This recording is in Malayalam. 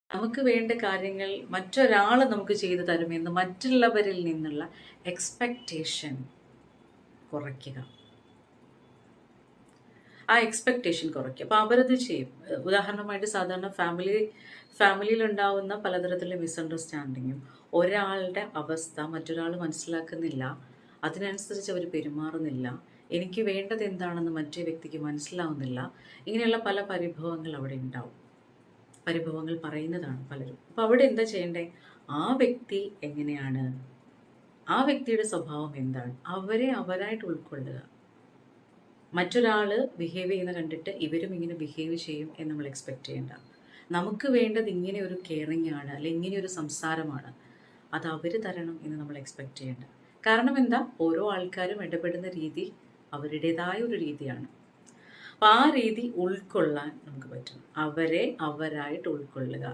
നമുക്ക് വേണ്ട കാര്യങ്ങൾ മറ്റൊരാൾ നമുക്ക് ചെയ്തു തരുമെന്ന് മറ്റുള്ളവരിൽ നിന്നുള്ള എക്സ്പെക്റ്റേഷൻ കുറയ്ക്കുക. ആ എക്സ്പെക്റ്റേഷൻ കുറയ്ക്കുക. അപ്പോൾ അവരത് ചെയ്യും. ഉദാഹരണമായിട്ട് സാധാരണ ഫാമിലിയിലുണ്ടാവുന്ന പലതരത്തിലുള്ള മിസ്അണ്ടർസ്റ്റാൻഡിങ്ങും ഒരാളുടെ അവസ്ഥ മറ്റൊരാൾ മനസ്സിലാക്കുന്നില്ല, അതിനനുസരിച്ച് അവർ പെരുമാറുന്നില്ല, എനിക്ക് വേണ്ടത് എന്താണെന്ന് മറ്റേ വ്യക്തിക്ക് മനസ്സിലാവുന്നില്ല. ഇങ്ങനെയുള്ള പല പരിഭവങ്ങൾ അവിടെ ഉണ്ടാവും. പരിഭവങ്ങൾ പറയുന്നതാണ് പലരും. അപ്പോൾ അവിടെ എന്താ ചെയ്യണ്ടേ? ആ വ്യക്തി എങ്ങനെയാണ്, ആ വ്യക്തിയുടെ സ്വഭാവം എന്താണ്, അവരെ അവരായിട്ട് ഉൾക്കൊള്ളുക. മറ്റൊരാൾ ബിഹേവ് ചെയ്യുന്ന കണ്ടിട്ട് ഇവരും ഇങ്ങനെ ബിഹേവ് ചെയ്യും എന്ന് നമ്മൾ എക്സ്പെക്റ്റ് ചെയ്യേണ്ട. നമുക്ക് വേണ്ടത് ഇങ്ങനെ ഒരു കെയറിങ് ആണ്, അല്ലെങ്കിൽ ഇങ്ങനെ ഒരു സംസാരമാണ്, അത് അവർ തരണം എന്ന് നമ്മൾ എക്സ്പെക്റ്റ് ചെയ്യേണ്ട. കാരണം എന്താ? ഓരോ ആൾക്കാരും ഇടപെടുന്ന രീതി അവരുടേതായ ഒരു രീതിയാണ്. അപ്പോൾ ആ രീതി ഉൾക്കൊള്ളാൻ നമുക്ക് പറ്റണം. അവരെ അവരായിട്ട് ഉൾക്കൊള്ളുക.